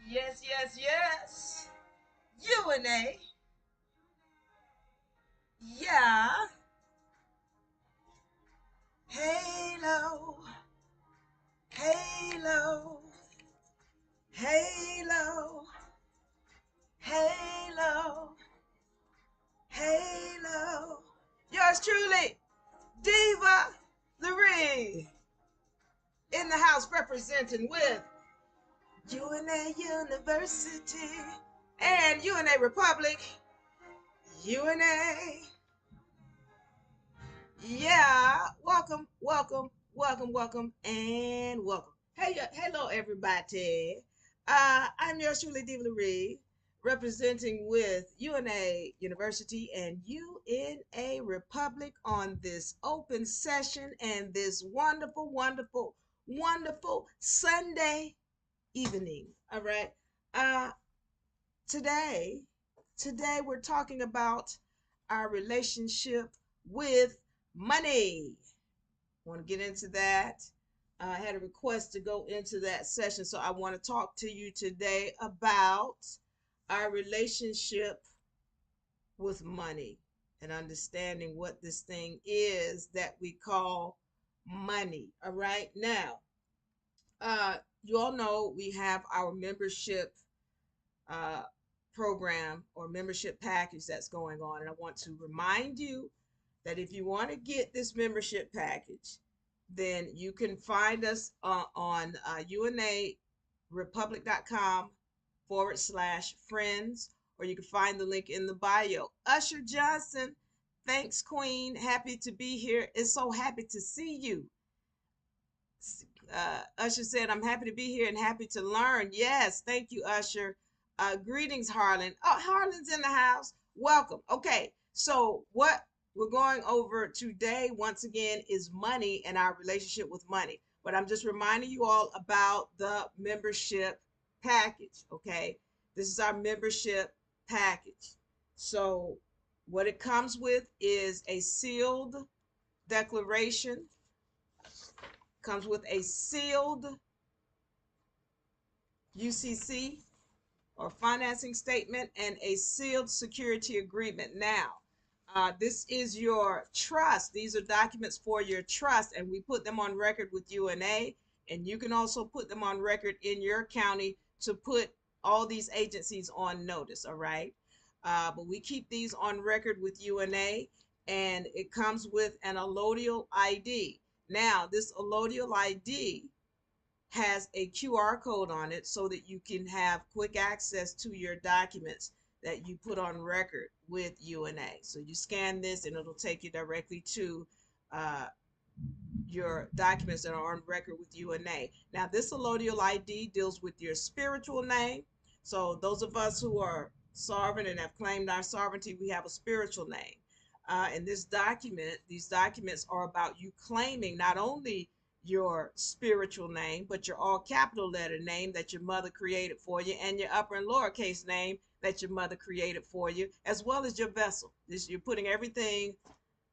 Yes, yes, yes. UNA. Yeah. Halo. Halo. Halo. Halo. Halo. Yours truly, Diva Laree, in the house representing with UNA University and UNA Republic. UNA. Yeah, welcome, welcome, welcome, welcome, and welcome. Hey, hello, everybody. I'm yours truly, Diva Laree, representing with UNA University and UNA Republic on this open session and this wonderful, wonderful, wonderful Sunday evening. All right. Uh, today, today we're talking about our relationship with money. Want to get into that. I had a request to go into that session, so I want to talk to you today about our relationship with money and understanding what this thing is that we call money. All right. Now, you all know we have our membership uh, program or membership package that's going on. And I want to remind you that if you want to get this membership package, then you can find us on unarepublic.com/friends, or you can find the link in the bio. Usher Johnson, thanks, Queen. Happy to be here. It's so happy to see you. Usher said, I'm happy to be here and happy to learn. Yes, thank you, Usher. Greetings, Harlan. Oh, Harlan's in the house. Welcome. Okay, so what we're going over today, once again, is money and our relationship with money. But I'm just reminding you all about the membership package, okay? This is our membership package. So, what it comes with is a sealed declaration, comes with a sealed UCC or financing statement and a sealed security agreement. Now, this is your trust. These are documents for your trust, and we put them on record with UNA, and you can also put them on record in your county to put all these agencies on notice, all right? But we keep these on record with UNA, and it comes with an allodial ID. Now, this allodial ID has a QR code on it so that you can have quick access to your documents that you put on record with UNA. So you scan this and it'll take you directly to uh, your documents that are on record with UNA. Now, this allodial ID deals with your spiritual name. So those of us who are sovereign and have claimed our sovereignty, we have a spiritual name. And these documents are about you claiming not only your spiritual name, but your all capital letter name that your mother created for you, and your upper and lowercase name that your mother created for you, as well as your vessel. You're putting everything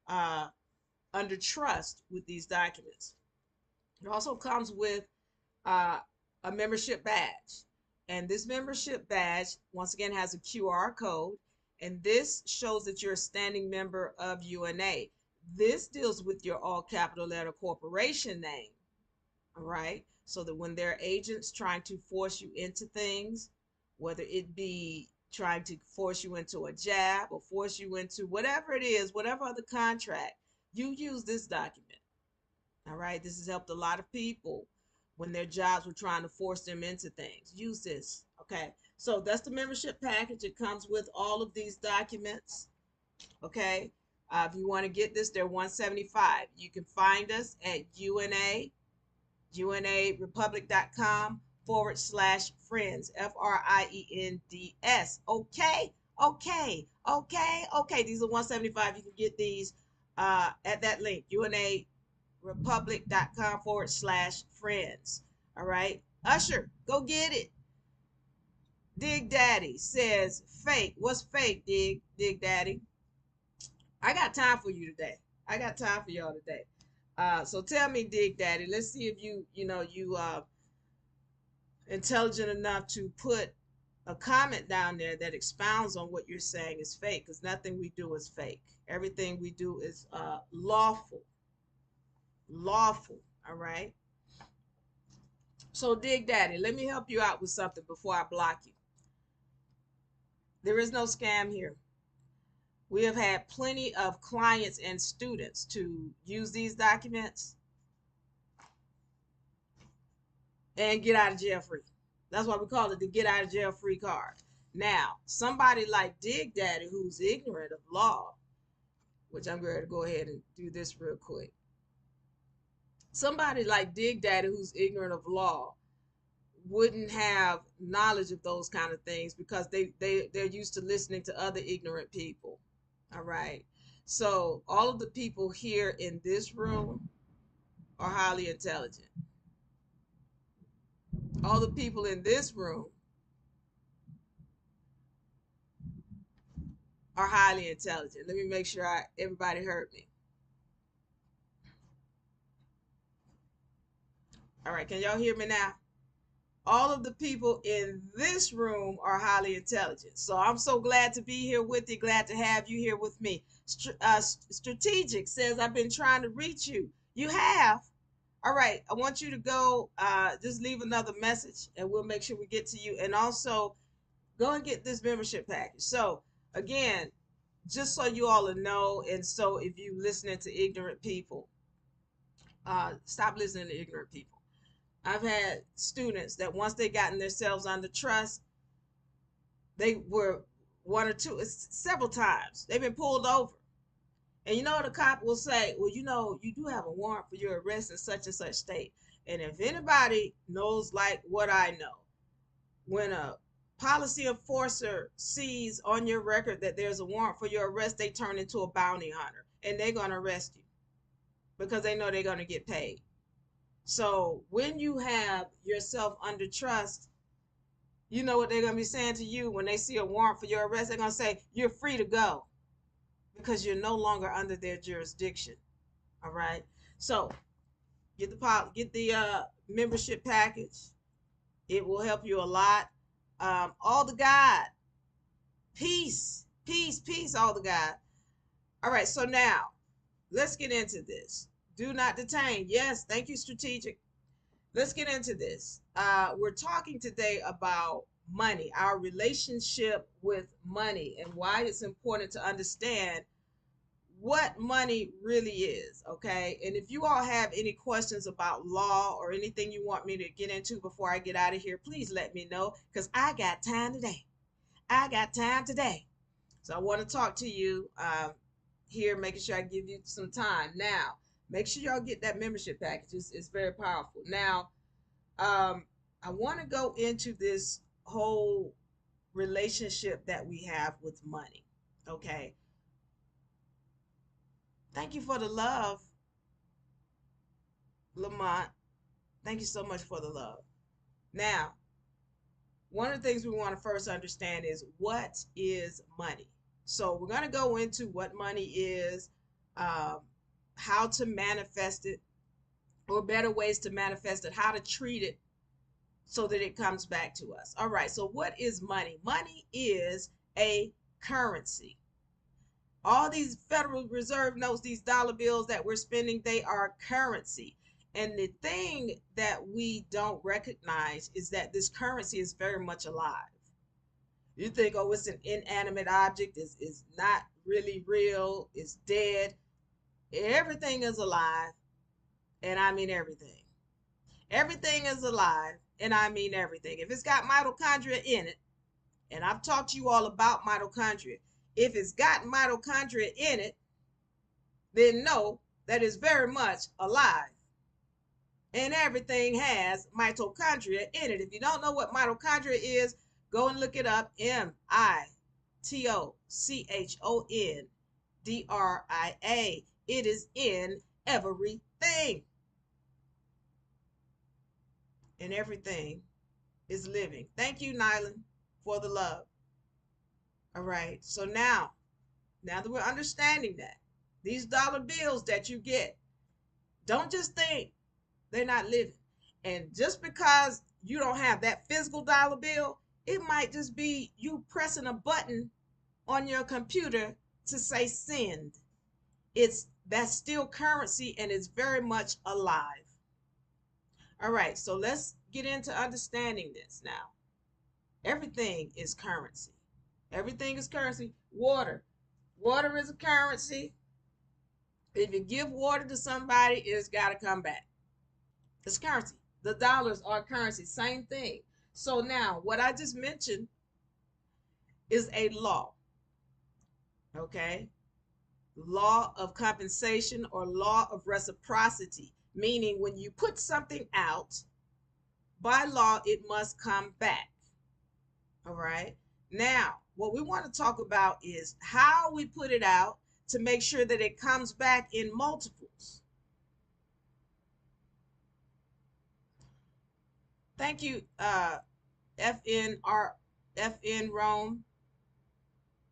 uh, under trust with these documents. It also comes with uh, a membership badge. And this membership badge, once again, has a QR code. And this shows that you're a standing member of UNA. This deals with your all capital letter corporation name. All right. So that when there are agents trying to force you into things, whether it be trying to force you into a jab or force you into whatever it is, whatever other contract, you use this document. All right. This has helped a lot of people when their jobs were trying to force them into things. Use this. Okay. So that's the membership package. It comes with all of these documents. Okay. If you want to get this, they're 175. You can find us at unarepublic.com/friends, FRIENDS. Okay, okay, okay, okay. These are 175. You can get these at that link, unarepublic.com/friends. All right. Usher, go get it. Dig Daddy says fake. What's fake, Dig Daddy? I got time for you today. I got time for y'all today. So tell me, Dig Daddy. Let's see if you intelligent enough to put a comment down there that expounds on what you're saying is fake, because nothing we do is fake. Everything we do is lawful. Lawful. All right. So, Dig Daddy, let me help you out with something before I block you. There is no scam here. We have had plenty of clients and students to use these documents and get out of jail free. That's why we call it the get out of jail free card. Now, somebody like Dig Daddy, who's ignorant of law, which I'm going to go ahead and do this real quick. Somebody like Dig Daddy, who's ignorant of law, wouldn't have knowledge of those kind of things because they're used to listening to other ignorant people. All right. So all of the people here in this room are highly intelligent. All the people in this room are highly intelligent. Let me make sure everybody heard me. All right, can y'all hear me now? All of the people in this room are highly intelligent. So I'm so glad to be here with you. Glad to have you here with me. Strategic says, I've been trying to reach you. You have. All right. I want you to go just leave another message and we'll make sure we get to you. And also go and get this membership package. So again, just so you all know, and so if you listening to ignorant people, stop listening to ignorant people. I've had students that once they gotten themselves under trust, they were one or two, several times, they've been pulled over. And the cop will say, well, you do have a warrant for your arrest in such and such state. And if anybody knows like what I know, when a policy enforcer sees on your record that there's a warrant for your arrest, they turn into a bounty hunter and they're going to arrest you because they know they're going to get paid. So when you have yourself under trust, you know what they're going to be saying to you when they see a warrant for your arrest. They're going to say, you're free to go because you're no longer under their jurisdiction. All right. So get the membership package. It will help you a lot. All the God. Peace, peace, peace, all the God. All right. So now let's get into this. Do not detain. Yes. Thank you, Strategic. Let's get into this. We're talking today about money, our relationship with money, and why it's important to understand what money really is. Okay. And if you all have any questions about law or anything you want me to get into before I get out of here, please let me know because I got time today. I got time today. So I want to talk to you here, making sure I give you some time. Now, make sure y'all get that membership package. It's very powerful. Now, I want to go into this whole relationship that we have with money. Okay. Thank you for the love, Lamont. Thank you so much for the love. Now, one of the things we want to first understand is what is money. So we're going to go into what money is, how to manifest it, or better ways to manifest it, how to treat it so that it comes back to us. All right, so what is money? Money is a currency. All these Federal Reserve notes, these dollar bills that we're spending, they are currency. And the thing that we don't recognize is that this currency is very much alive. You think, oh, it's an inanimate object, is not really real, it's dead. Everything is alive, and I mean everything. Everything is alive, and I mean everything. If it's got mitochondria in it, and I've talked to you all about mitochondria, if it's got mitochondria in it, then know that it's very much alive. And everything has mitochondria in it. If you don't know what mitochondria is, go and look it up. mitochondria. It is in everything. And everything is living. Thank you, Nylan, for the love. All right. So now that we're understanding that, these dollar bills that you get, don't just think they're not living. And just because you don't have that physical dollar bill, it might just be you pressing a button on your computer to say send. That's still currency and it's very much alive. All right, so let's get into understanding this now. Everything is currency. Everything is currency. Water is a currency. If you give water to somebody, it's got to come back. It's currency. The dollars are currency. Same thing. So now, what I just mentioned is a law. Okay? Law of compensation or law of reciprocity, meaning when you put something out, by law, it must come back. All right. Now, what we want to talk about is how we put it out to make sure that it comes back in multiples. Thank you, FN Rome.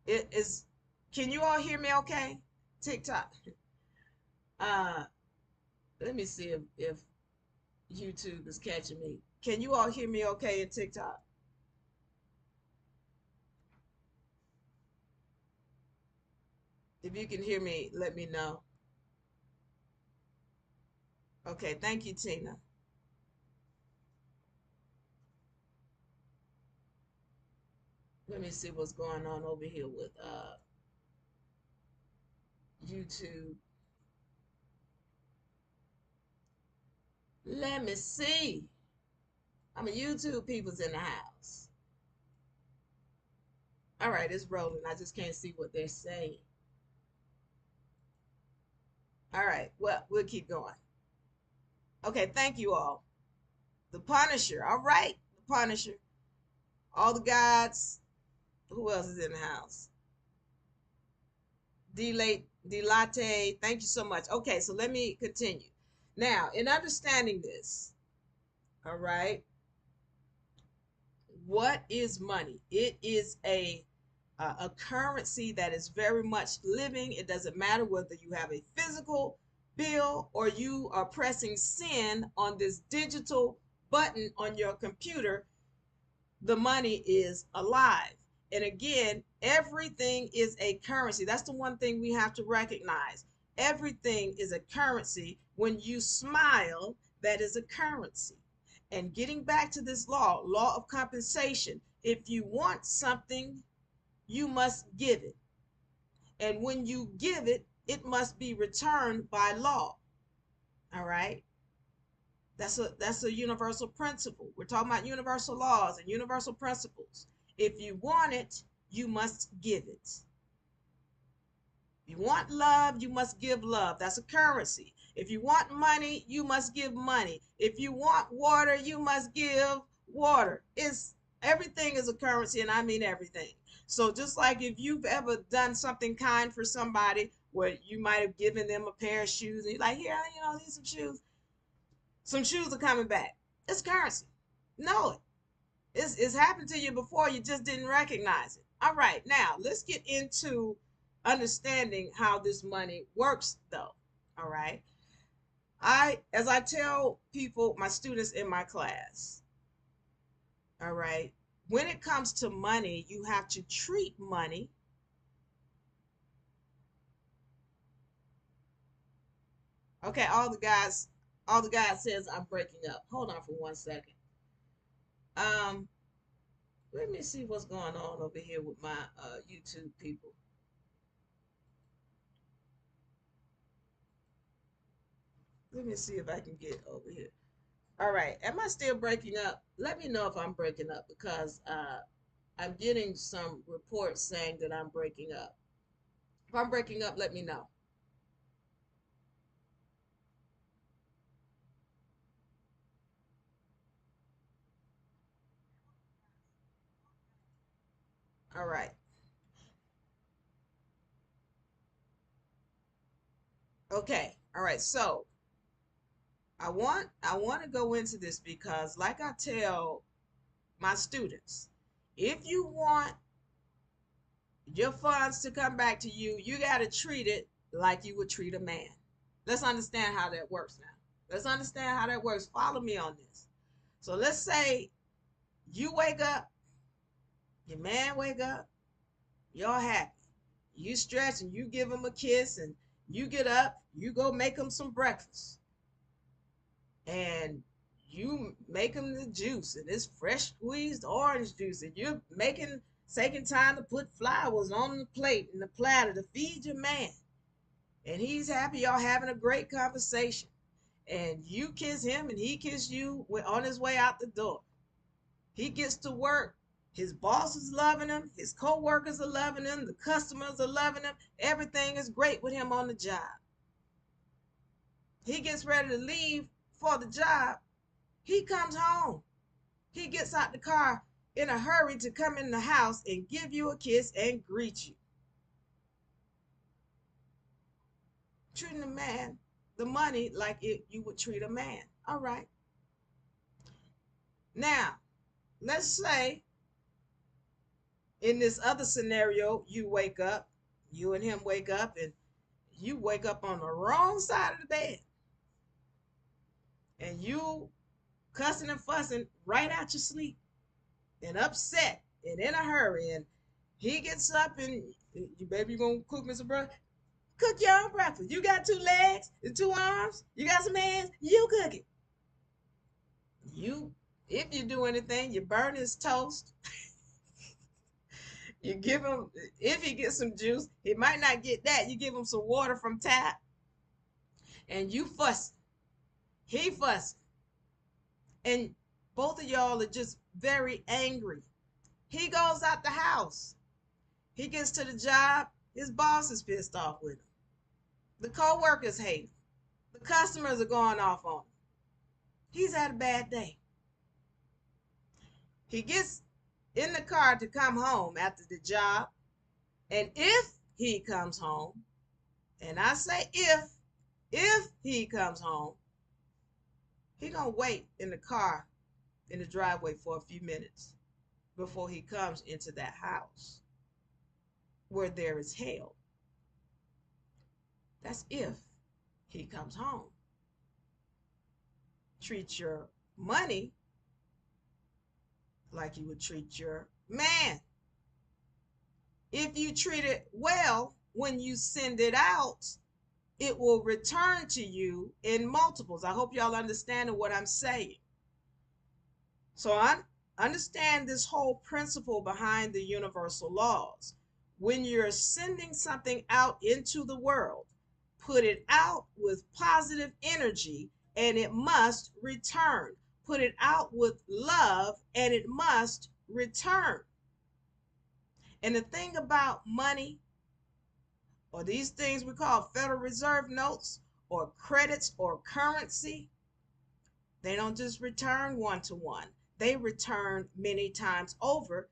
It is. Can you all hear me? Okay, TikTok. Uh, Let me see if YouTube is catching me. Can you all hear me? Okay, in TikTok. If you can hear me, let me know. Okay, thank you, Tina. Let me see what's going on over here with YouTube. Let me see. I'm a YouTube people's in the house. All right, it's rolling. I just can't see what they're saying. All right, well, we'll keep going. Okay, thank you all. The Punisher. All right, the Punisher. All the gods. Who else is in the house? Delate. Thank you so much. Okay, so let me continue. Now, in understanding this, all right, what is money? It is a currency that is very much living. It doesn't matter whether you have a physical bill or you are pressing send on this digital button on your computer. The money is alive. And again, everything is a currency. That's the one thing we have to recognize. Everything is a currency. When you smile, that is a currency. And getting back to this law of compensation, if you want something, you must give it. And when you give it, it must be returned by law. All right? That's a universal principle. We're talking about universal laws and universal principles. If you want it, you must give it. If you want love, you must give love. That's a currency. If you want money, you must give money. If you want water, you must give water. Everything is a currency, and I mean everything. So just like if you've ever done something kind for somebody where you might have given them a pair of shoes and you're like, here, these some shoes. Some shoes are coming back. It's currency. Know it. It's happened to you before. You just didn't recognize it. All right. Now let's get into understanding how this money works, though. All right. As I tell people, my students in my class, all right, when it comes to money, you have to treat money. Okay, all the guys says I'm breaking up. Hold on for 1 second. Um, Let me see what's going on over here with my YouTube people. Let me see if I can get over here. All right, am I still breaking up? Let me know if I'm breaking up because I'm getting some reports saying that I'm breaking up. If I'm breaking up, let me know. All right. Okay. All right. So I want to go into this because like I tell my students, if you want your funds to come back to you, you got to treat it like you would treat a man. Let's understand how that works now. Let's understand how that works. Follow me on this. So let's say you wake up, your man wake up, y'all happy. You stretch and you give him a kiss and you get up, you go make him some breakfast. And you make him the juice and it's fresh squeezed orange juice and you're taking time to put flowers on the plate and the platter to feed your man. And he's happy, y'all having a great conversation. And you kiss him and he kiss you on his way out the door. He gets to work. His boss is loving him. His co-workers are loving him. The customers are loving him. Everything is great with him on the job. He gets ready to leave for the job. He comes home. He gets out the car in a hurry to come in the house and give you a kiss and greet you. Treating the man, the money, like you would treat a man. All right. Now, let's say in this other scenario, you and him wake up, and you wake up on the wrong side of the bed. And you cussing and fussing right out your sleep and upset and in a hurry. And he gets up and you, baby, you gonna cook me some breakfast? Cook your own breakfast. You got 2 legs and 2 arms. You got some hands. You cook it. If you do anything, you burn his toast. You give him, if he gets some juice, he might not get that. You give him some water from tap. And you fussing. He fussing. And both of y'all are just very angry. He goes out the house. He gets to the job. His boss is pissed off with him. The co-workers hate him. The customers are going off on him. He's had a bad day. He gets in the car to come home after the job. And if he comes home, and I say if he comes home, he gonna wait in the car in the driveway for a few minutes before he comes into that house where there is hell. That's if he comes home. Treat your money like you would treat your man. If you treat it well when you send it out, it will return to you in multiples. I hope y'all understand what I'm saying. So I understand this whole principle behind the universal laws. When you're sending something out into the world, put it out with positive energy and it must return. Put it out with love and it must return. And the thing about money, or these things we call Federal Reserve notes or credits or currency, they don't just return one to one. They return many times over.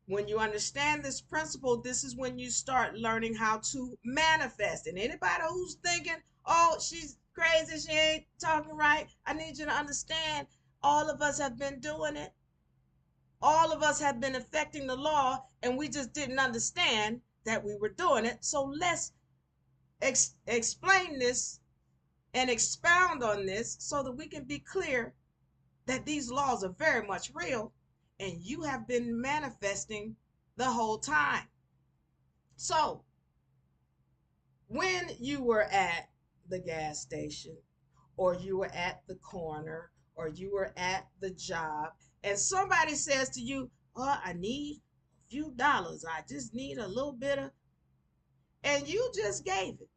When you understand this principle, this is when you start learning how to manifest. And anybody who's thinking, oh, she's crazy, she ain't talking right, I need you to understand, all of us have been doing it. All of us have been affecting the law, and we just didn't understand that we were doing it. So let's explain this and expound on this so that we can be clear that these laws are very much real and you have been manifesting the whole time. So when you were at the gas station, or you were at the corner, or you were at the job, and somebody says to you, oh, I need a few dollars, I just need a little bit of, and you just gave it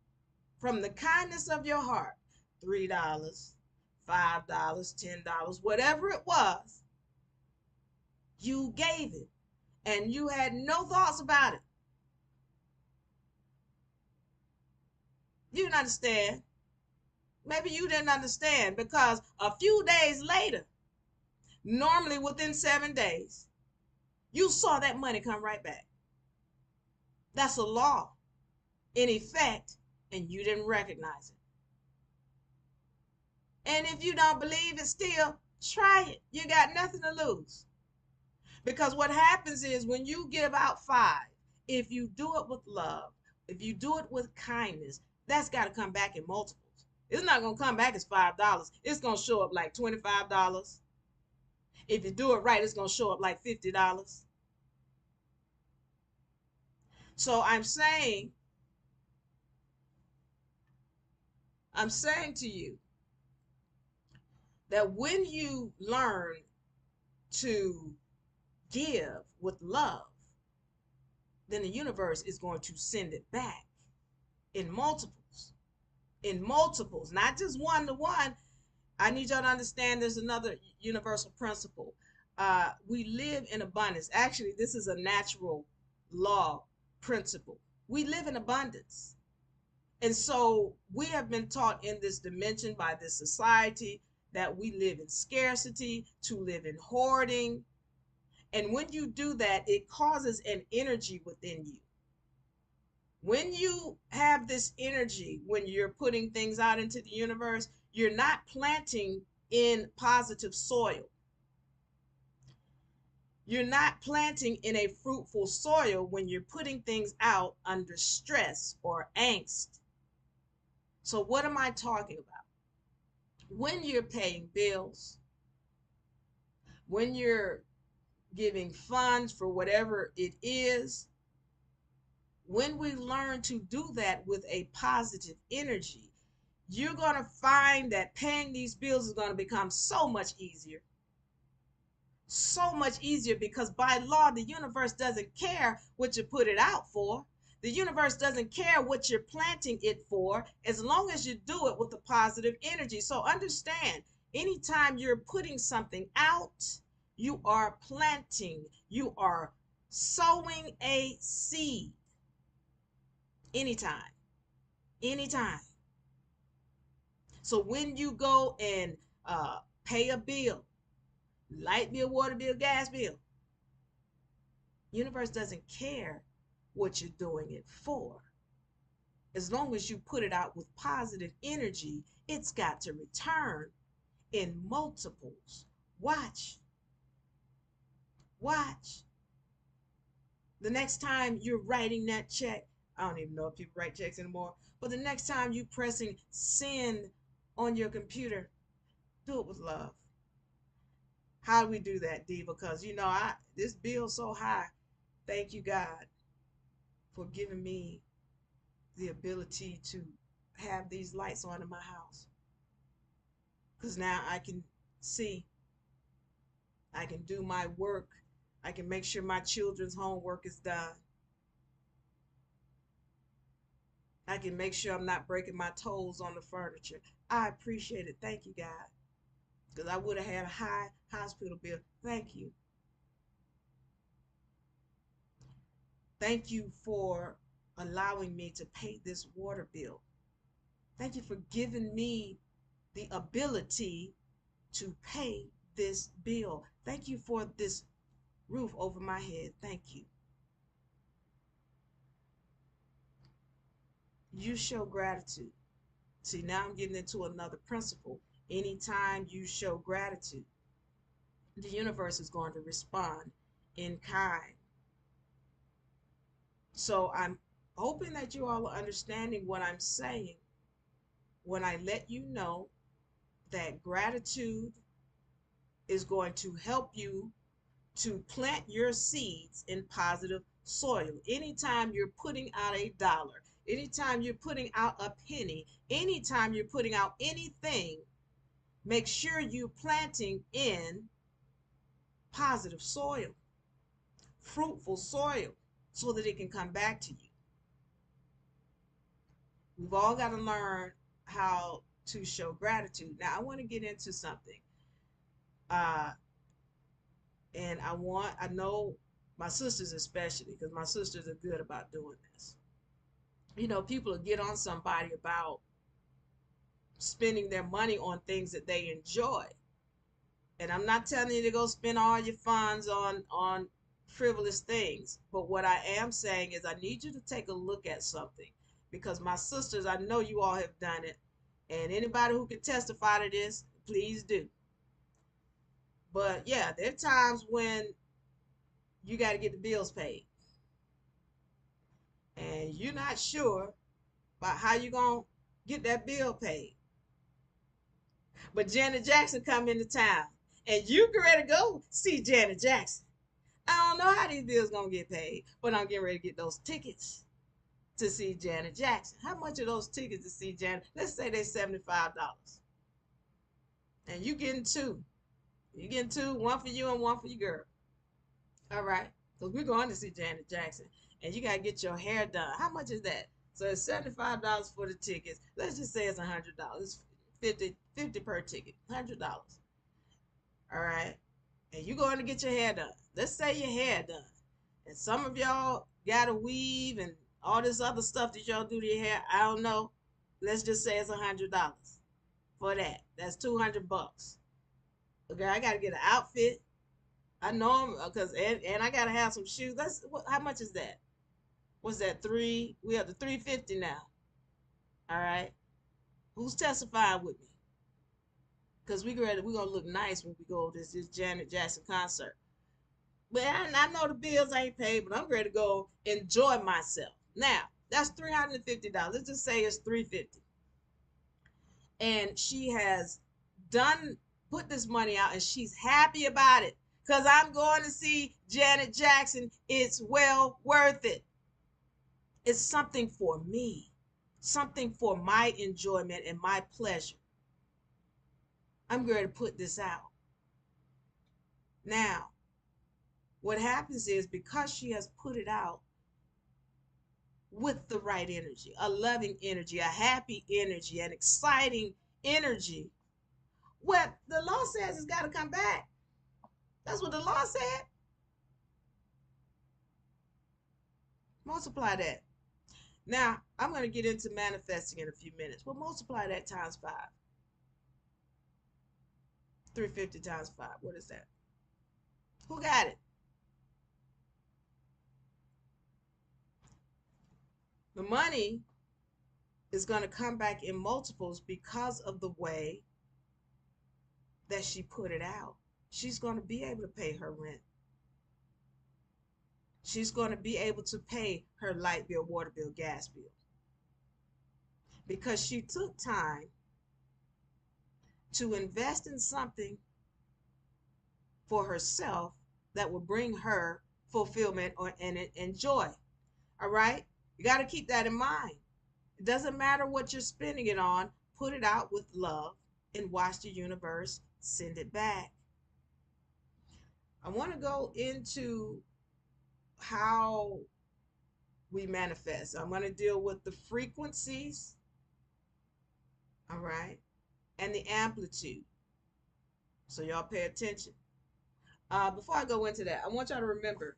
from the kindness of your heart, $3, $5, $10, whatever it was, you gave it and you had no thoughts about it. You didn't understand. Maybe you didn't understand because a few days later, normally within 7 days, you saw that money come right back. That's a law in effect, and you didn't recognize it. And if you don't believe it still, try it. You got nothing to lose. Because what happens is when you give out 5, if you do it with love, if you do it with kindness, that's got to come back in multiples. It's not going to come back as $5. It's going to show up like $25, If you do it right, it's going to show up like $50. So I'm saying to you that when you learn to give with love, then the universe is going to send it back in multiples, not just one to one. I need y'all to understand there's another universal principle. We live in abundance. Actually, this is a natural law principle. We live in abundance. And so we have been taught in this dimension by this society that we live in scarcity, to live in hoarding. And when you do that, it causes an energy within you. When you have this energy, when you're putting things out into the universe, you're not planting in positive soil. You're not planting in a fruitful soil when you're putting things out under stress or angst. So, what am I talking about? When you're paying bills, when you're giving funds for whatever it is, when we learn to do that with a positive energy, you're going to find that paying these bills is going to become so much easier. So much easier, because by law, the universe doesn't care what you put it out for. The universe doesn't care what you're planting it for, as long as you do it with a positive energy. So understand, anytime you're putting something out, you are planting, you are sowing a seed. Anytime, anytime. So when you go and pay a bill, light bill, water bill, gas bill, universe doesn't care what you're doing it for. As long as you put it out with positive energy, it's got to return in multiples. Watch. Watch. The next time you're writing that check, I don't even know if people write checks anymore, but the next time you pressing send on your computer, do it with love. How do we do that, D? Because this bill's so high. Thank you, God, for giving me the ability to have these lights on in my house. Because now I can see, I can do my work, I can make sure my children's homework is done. I can make sure I'm not breaking my toes on the furniture. I appreciate it. Thank you, God. Because I would have had a high hospital bill. Thank you. Thank you for allowing me to pay this water bill. Thank you for giving me the ability to pay this bill. Thank you for this roof over my head. Thank you. You show gratitude. See, now I'm getting into another principle. Anytime you show gratitude, the universe is going to respond in kind. So I'm hoping that you all are understanding what I'm saying when I let you know that gratitude is going to help you to plant your seeds in positive soil. Anytime you're putting out $1, anytime you're putting out a penny, anytime you're putting out anything, make sure you're planting in positive soil, fruitful soil, so that it can come back to you. We've all got to learn how to show gratitude. Now, I want to get into something. And I know my sisters especially, because my sisters are good about doing this. People will get on somebody about spending their money on things that they enjoy. And I'm not telling you to go spend all your funds on frivolous things. But what I am saying is I need you to take a look at something. Because my sisters, I know you all have done it. And anybody who can testify to this, please do. But yeah, there are times when you got to get the bills paid. And you're not sure about how you're going to get that bill paid. But Janet Jackson come into town And you get ready to go see Janet Jackson. I don't know how these bills gonna get paid, but I'm getting ready to get those tickets to see Janet Jackson. How much are those tickets to see Janet? Let's say they're $75. And you getting two. You getting two, one for you and one for your girl. All right. Because we're going to see Janet Jackson. And you gotta get your hair done. How much is that? So it's $75 for the tickets. Let's just say it's $100. 50 per ticket. $100. All right. And you going to get your hair done. Let's say your hair done. And some of y'all got a weave and all this other stuff that y'all do to your hair. I don't know. Let's just say it's $100 for that. That's $200. Okay, I gotta get an outfit. I know because and I gotta have some shoes. How much is that? What's that? Three? We have the 350 now. All right. Who's testifying with me? Because we're gonna look nice when we go to this Janet Jackson concert. But I know the bills ain't paid, but I'm ready to go enjoy myself. Now, that's $350. Let's just say it's $350. And she has done put this money out and she's happy about it. Because I'm going to see Janet Jackson. It's well worth it. It's something for me. Something for my enjoyment and my pleasure. I'm going to put this out. Now, what happens is because she has put it out with the right energy, a loving energy, a happy energy, an exciting energy, what the law says has got to come back. That's what the law said. Multiply that. Now, I'm going to get into manifesting in a few minutes. Well, multiply that times 5. 350 times 5. What is that? Who got it? The money is going to come back in multiples because of the way that she put it out. She's going to be able to pay her rent. She's going to be able to pay her light bill, water bill, gas bill. Because she took time to invest in something for herself that will bring her fulfillment and joy. All right? You got to keep that in mind. It doesn't matter what you're spending it on. Put it out with love and watch the universe send it back. I want to go into how we manifest. I'm going to deal with the frequencies, all right, and the amplitude. So y'all pay attention. Before I go into that, I want y'all to remember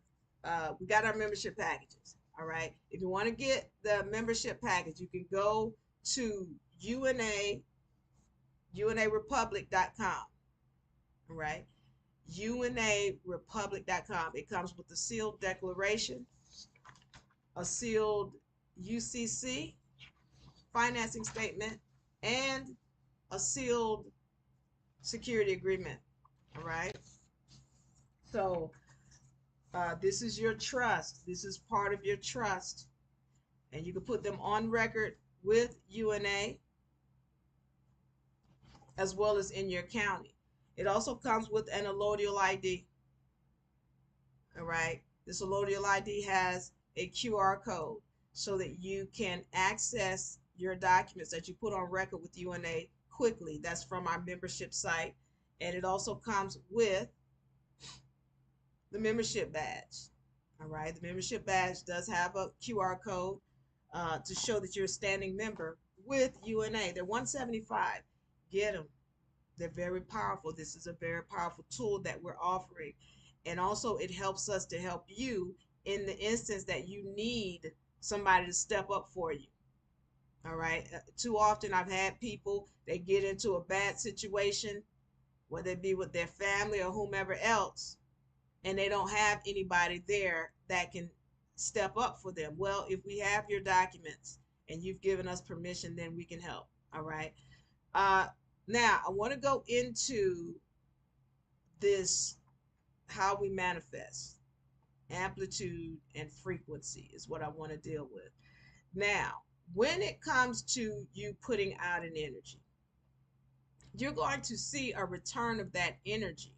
we got our membership packages. All right. If you want to get the membership package, you can go to UNARepublic.com. All right. UNARepublic.com. It comes with a sealed declaration, a sealed UCC financing statement, and a sealed security agreement. All right. So this is your trust. This is part of your trust. And you can put them on record with UNA as well as in your county. It also comes with an allodial ID. All right. This allodial ID has a QR code so that you can access your documents that you put on record with UNA quickly. That's from our membership site. And it also comes with the membership badge. All right. The membership badge does have a QR code to show that you're a standing member with UNA. They're $175. Get them. They're very powerful. This is a very powerful tool that we're offering. And also it helps us to help you in the instance that you need somebody to step up for you. All right. Too often I've had people, they get into a bad situation, whether it be with their family or whomever else, and they don't have anybody there that can step up for them. Well, if we have your documents and you've given us permission, then we can help. All right. Now, I want to go into this, how we manifest. Amplitude and frequency is what I want to deal with. Now, when it comes to you putting out an energy, you're going to see a return of that energy.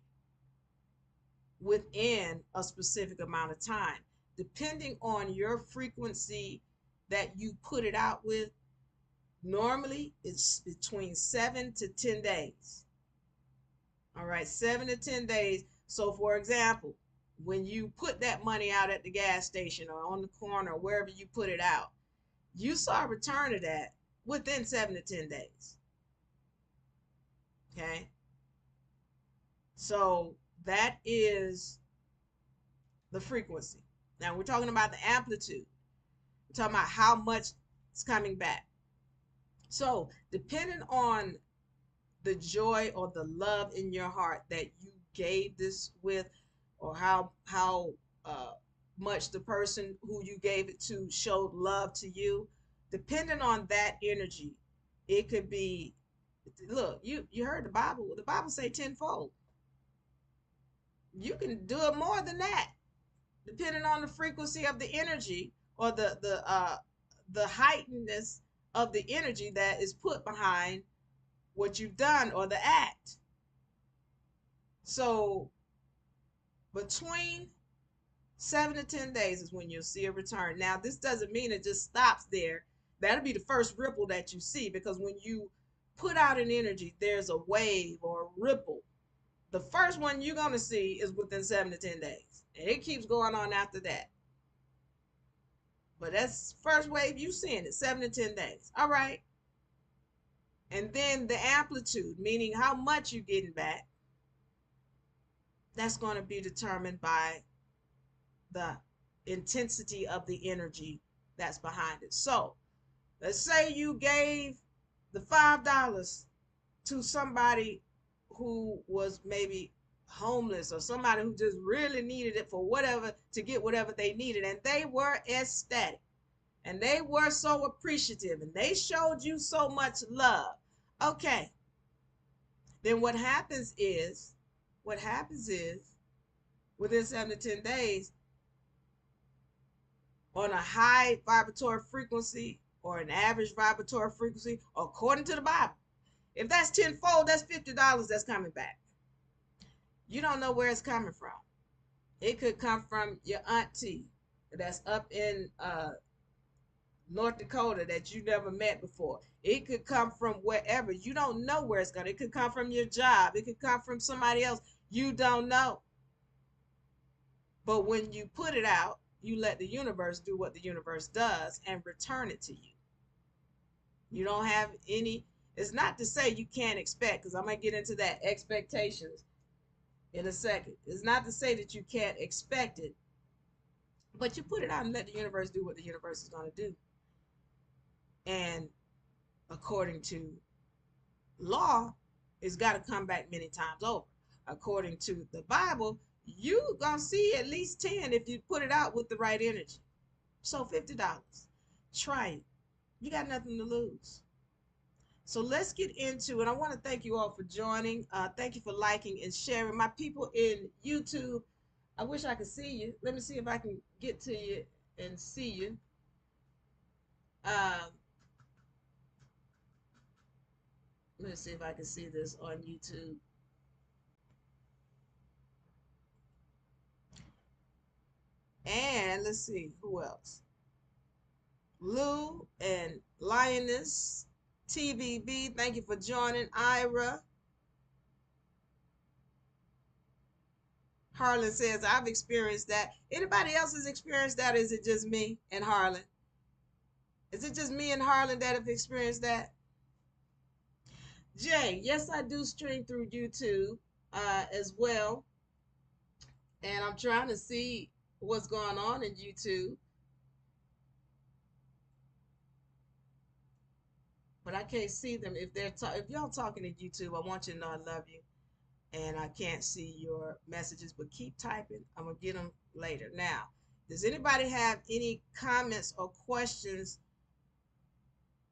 within a specific amount of time. Depending on your frequency that you put it out with, normally it's between 7 to 10 days. All right, 7 to 10 days. So, for example, when you put that money out at the gas station or on the corner or wherever you put it out, you saw a return of that within 7 to 10 days. Okay, so that is the frequency. Now we're talking about the amplitude. We're talking about how much is coming back. So depending on the joy or the love in your heart that you gave this with, or how much the person who you gave it to showed love to you, depending on that energy, it could be. Look, you heard the Bible say tenfold. You can do it more than that, depending on the frequency of the energy, or the heightenedness of the energy that is put behind what you've done or the act. So between 7 to 10 days is when you'll see a return. Now, this doesn't mean it just stops there. That'll be the first ripple that you see, because when you put out an energy, there's a wave or a ripple. The first one you're going to see is within 7 to 10 days, and it keeps going on after that. But that's first wave you seeing it, 7 to 10 days. All right. And then the amplitude, meaning how much you're getting back, that's going to be determined by the intensity of the energy that's behind it. So let's say you gave the $5 to somebody who was maybe homeless, or somebody who just really needed it for whatever, to get whatever they needed, and they were ecstatic and they were so appreciative and they showed you so much love. Okay, then what happens is within 7 to 10 days, on a high vibratory frequency or an average vibratory frequency, according to the Bible, if that's tenfold, that's $50 that's coming back. You don't know where it's coming from. It could come from your auntie that's up in North Dakota that you never met before. It could come from wherever. You don't know where it's going. It could come from your job. It could come from somebody else. You don't know. But when you put it out, you let the universe do what the universe does and return it to you. You don't have any. It's not to say you can't expect, because I'm going to get into that expectations in a second. It's not to say that you can't expect it, but you put it out and let the universe do what the universe is going to do. And according to law, it's got to come back many times over. According to the Bible, you gonna see at least 10 if you put it out with the right energy. So $50. Try it. You got nothing to lose. So let's get into it. I want to thank you all for joining. Thank you for liking and sharing. My people in YouTube, I wish I could see you. Let me see if I can get to you and see you. Let's see if I can see this on YouTube. And let's see who else. Lou and Lioness TVB, thank you for joining. Ira. Harlan says, I've experienced that. Anybody else has experienced that? Or is it just me and Harlan? Is it just me and Harlan that have experienced that? Jay, yes, I do stream through YouTube as well. And I'm trying to see what's going on in YouTube. But I can't see them. If y'all talking in YouTube, I want you to know I love you. And I can't see your messages, but keep typing. I'm going to get them later. Now, does anybody have any comments or questions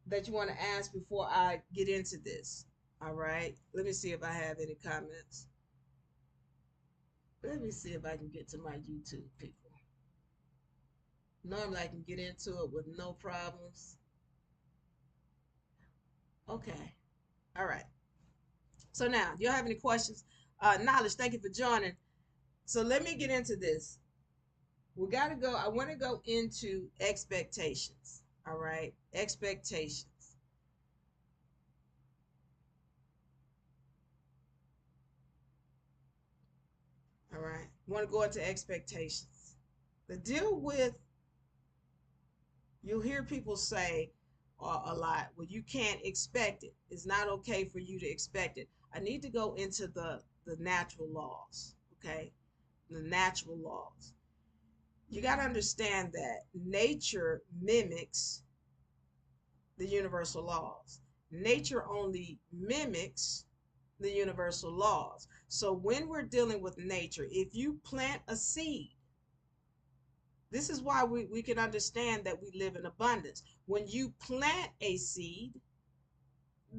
that you want to ask before I get into this? All right. Let me see if I have any comments. Let me see if I can get to my YouTube people. Normally I can get into it with no problems. Okay. All right. So now, do you have any questions? Knowledge, thank you for joining. So let me get into this. We got to go. I want to go into expectations. All right. Expectations. All right. I want to go into expectations. The deal with, you'll hear people say a lot, well, you can't expect it. It's not okay for you to expect it. I need to go into the natural laws. Okay. The natural laws. You got to understand that nature mimics the universal laws. Nature only mimics the universal laws. So when we're dealing with nature, if you plant a seed, this is why we can understand that we live in abundance. When you plant a seed,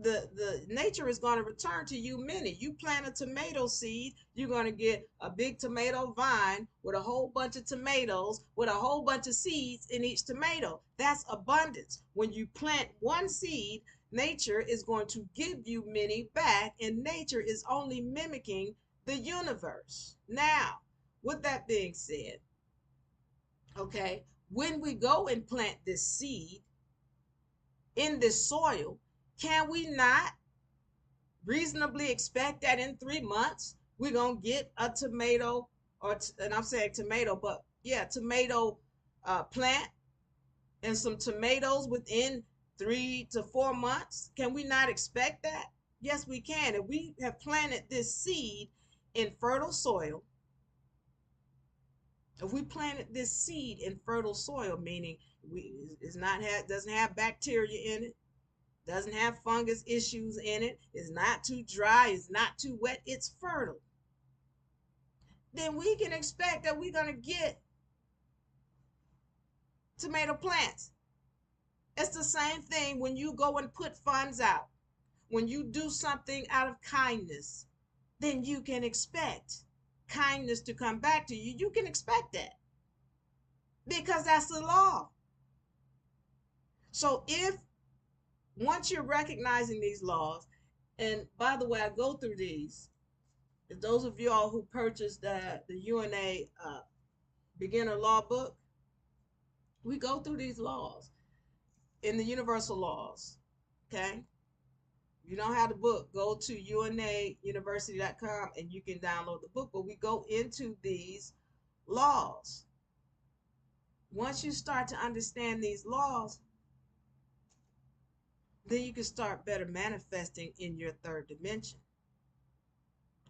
the nature is going to return to you many. You plant a tomato seed, you're going to get a big tomato vine with a whole bunch of tomatoes with a whole bunch of seeds in each tomato. That's abundance. When you plant one seed, nature is going to give you many back, and nature is only mimicking the universe. Now, with that being said, okay, when we go and plant this seed in this soil, can we not reasonably expect that in 3 months we're gonna get a tomato, and I'm saying tomato, but yeah, tomato plant and some tomatoes within 3 to 4 months? Can we not expect that? Yes, we can. If we have planted this seed in fertile soil, if we planted this seed in fertile soil, meaning we it's not have doesn't have bacteria in it, doesn't have fungus issues in it, it's not too dry, it's not too wet, it's fertile, then we can expect that we're going to get tomato plants. It's the same thing when you go and put funds out. When you do something out of kindness, then you can expect kindness to come back to you. You can expect that because that's the law. So if once you're recognizing these laws, and by the way, I go through these. Those of you all who purchased the UNA beginner law book, we go through these laws in the universal laws. Okay. If you don't have the book, go to unauniversity.com and you can download the book. But we go into these laws. Once you start to understand these laws, then you can start better manifesting in your third dimension.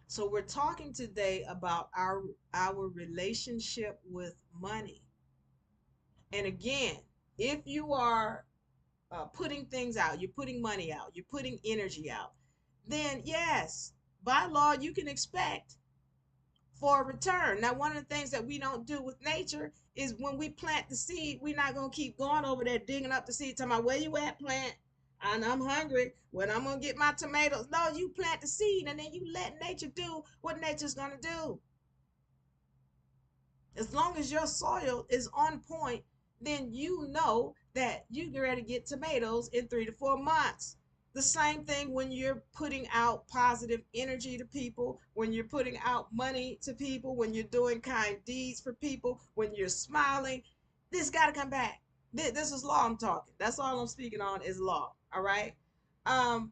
So we're talking today about our relationship with money. And again, if you are putting things out, you're putting money out, you're putting energy out, then yes, by law, you can expect for a return. Now, one of the things that we don't do with nature is when we plant the seed, we're not going to keep going over there digging up the seed, talking about where you at, plant, and I'm hungry, when I'm going to get my tomatoes. No, you plant the seed and then you let nature do what nature's going to do. As long as your soil is on point, then you know that you're ready to get tomatoes in 3 to 4 months. The same thing when you're putting out positive energy to people, when you're putting out money to people, when you're doing kind deeds for people, when you're smiling. This got to come back. This is law I'm talking. That's all I'm speaking on is law. All right. Um,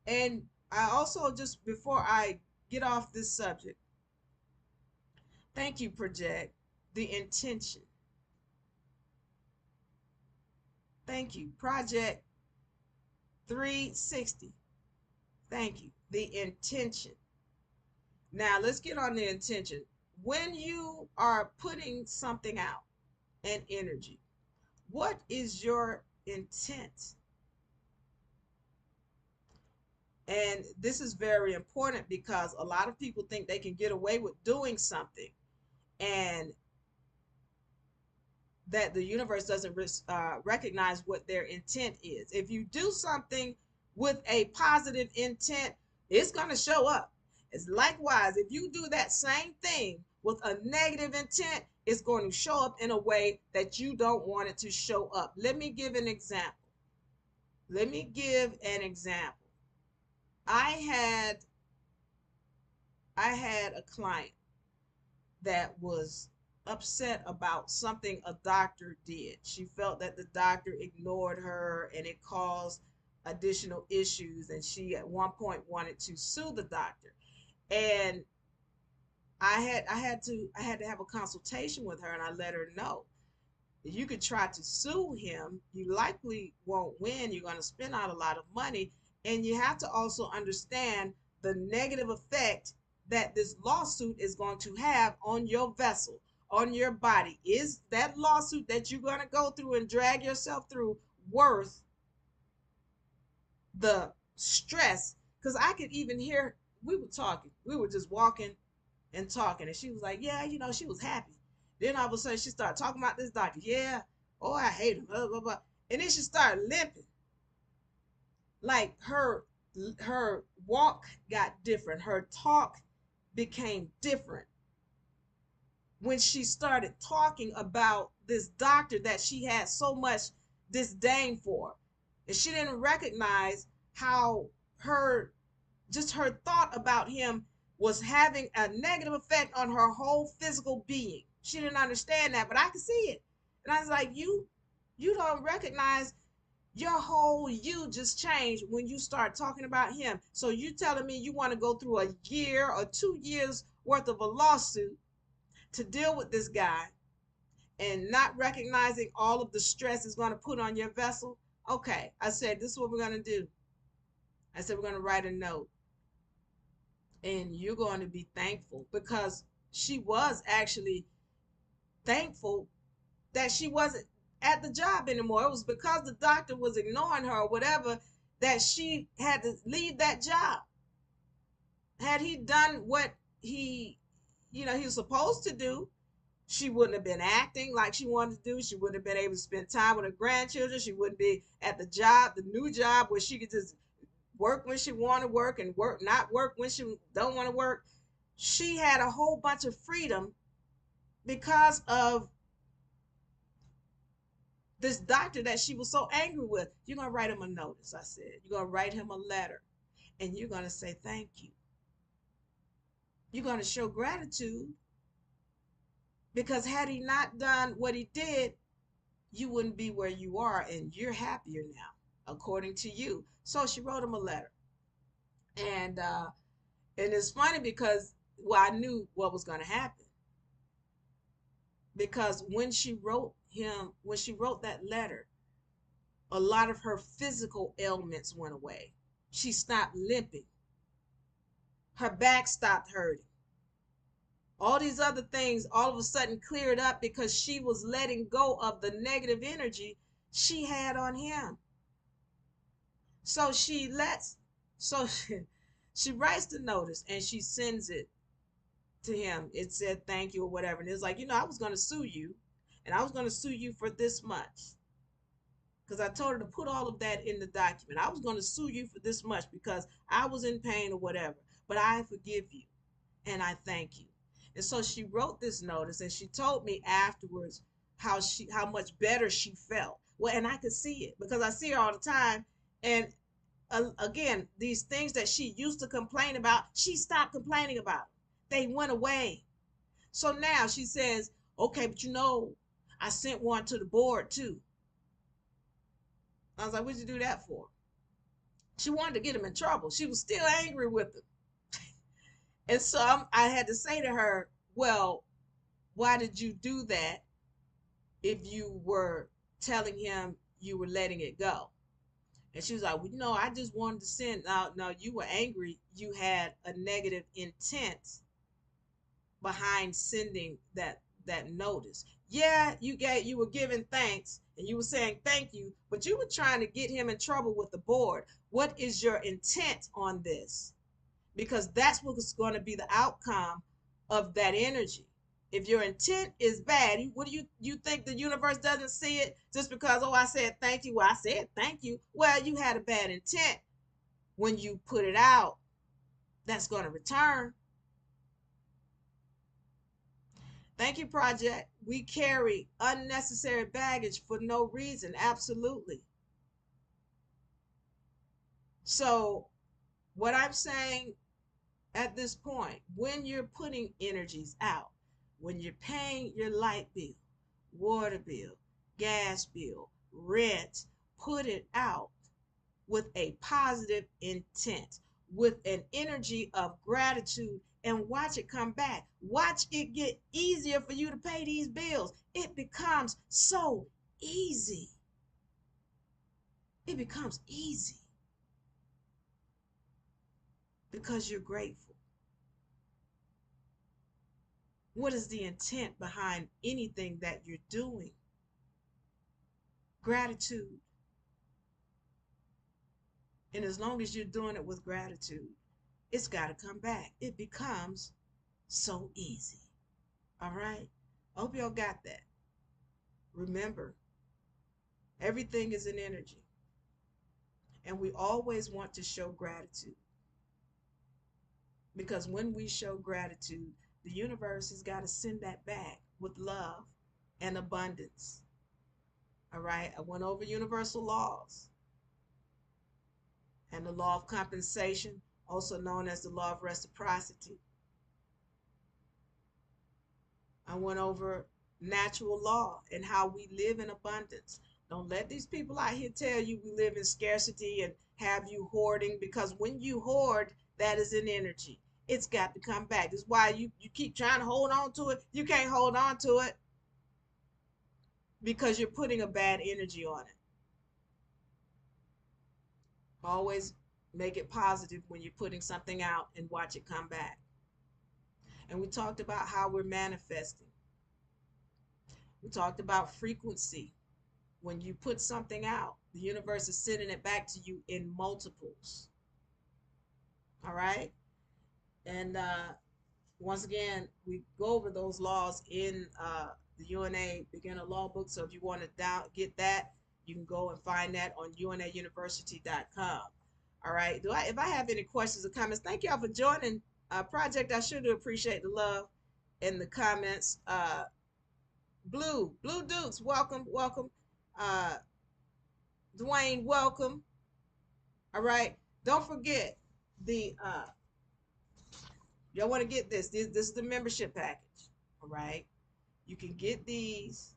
and I also, just before I get off this subject, thank you, Project. The intention. Thank you. Project 360. Thank you. The intention. Now let's get on the intention. When you are putting something out, an energy, what is your intent? And this is very important because a lot of people think they can get away with doing something and that the universe doesn't recognize what their intent is. If you do something with a positive intent, it's going to show up. It's likewise, if you do that same thing with a negative intent, it's going to show up in a way that you don't want it to show up. Let me give an example. Let me give an example. I had I had a client that was upset about something a doctor did. She felt that the doctor ignored her and it caused additional issues, and she at one point wanted to sue the doctor. And I had to have a consultation with her, and I let her know you could try to sue him. You likely won't win. You're going to spend out a lot of money. And you have to also understand the negative effect that this lawsuit is going to have on your vessel, on your body. Is that lawsuit that you're going to go through and drag yourself through worth the stress? Because I could even hear, we were talking, we were just walking and talking, and she was like, yeah, she was happy. Then all of a sudden she started talking about this doctor. Yeah, oh, I hate him, blah blah blah. And then she started limping. Like her walk got different, her talk became different when she started talking about this doctor that she had so much disdain for. And she didn't recognize how her just her thought about him was having a negative effect on her whole physical being. She didn't understand that, but I could see it. And I was like, you don't recognize your whole you just changed when you start talking about him. So you telling me you want to go through a year or 2 years worth of a lawsuit to deal with this guy and not recognizing all of the stress it's going to put on your vessel? Okay, I said, this is what we're going to do. I said, we're going to write a note, and you're going to be thankful, because she was actually thankful that she wasn't at the job anymore. It was because the doctor was ignoring her or whatever that she had to leave that job. Had he done what he was supposed to do, she wouldn't have been acting like she wanted to do. She wouldn't have been able to spend time with her grandchildren. She wouldn't be at the job, the new job, where she could just work when she want to work and not work when she don't want to work. She had a whole bunch of freedom because of this doctor that she was so angry with. You're going to write him a notice, I said. You're going to write him a letter, and you're going to say thank you. You're going to show gratitude, because had he not done what he did, you wouldn't be where you are, and you're happier now, according to you. So she wrote him a letter. And it's funny because, well, I knew what was going to happen, because when she wrote that letter, a lot of her physical ailments went away. She stopped limping. Her back stopped hurting. All these other things all of a sudden cleared up because she was letting go of the negative energy she had on him. So so she writes the notice and she sends it to him. It said thank you or whatever. And it's like, I was going to sue you, and I was going to sue you for this much. Because I told her to put all of that in the document. I was going to sue you for this much because I was in pain or whatever. But I forgive you and I thank you. And so she wrote this notice, and she told me afterwards how much better she felt. Well, and I could see it because I see her all the time. And again, these things that she used to complain about, she stopped complaining about. They went away. So now she says, okay, but I sent one to the board too. I was like, what'd you do that for? She wanted to get him in trouble. She was still angry with him. And so I had to say to her, well, why did you do that if you were telling him you were letting it go? And she was like, well, I just wanted to send. No, you were angry. You had a negative intent behind sending that notice. Yeah, you were giving thanks and you were saying thank you, but you were trying to get him in trouble with the board. What is your intent on this? Because that's what's going to be the outcome of that energy. If your intent is bad, what do you think the universe doesn't see it just because, oh, I said thank you? Well, I said thank you. Well, you had a bad intent when you put it out. That's going to return. Thank you, Project. We carry unnecessary baggage for no reason. Absolutely. So, what I'm saying at this point, when you're putting energies out, when you're paying your light bill, water bill, gas bill, rent, put it out with a positive intent, with an energy of gratitude, and watch it come back. Watch it get easier for you to pay these bills. It becomes so easy. It becomes easy because you're grateful. What is the intent behind anything that you're doing? Gratitude. And as long as you're doing it with gratitude, it's got to come back. It becomes so easy. All right? I hope y'all got that. Remember, everything is an energy. And we always want to show gratitude. Because when we show gratitude, the universe has got to send that back with love and abundance. All right? I went over universal laws and the law of compensation, also known as the law of reciprocity. I went over natural law and how we live in abundance. Don't let these people out here tell you we live in scarcity and have you hoarding, because when you hoard, that is an energy. It's got to come back. That's why you keep trying to hold on to it. You can't hold on to it because you're putting a bad energy on it. Always make it positive when you're putting something out and watch it come back. And we talked about how we're manifesting. We talked about frequency. When you put something out, the universe is sending it back to you in multiples. All right? And once again, we go over those laws in the UNA Beginner Law book. So if you want to get that, you can go and find that on unauniversity.com. All right? If I have any questions or comments, thank y'all for joining Project. I sure do appreciate the love in the comments. Blue Dukes, welcome. Dwayne, welcome. All right. Don't forget the y'all want to get this. This is the membership package. All right. You can get these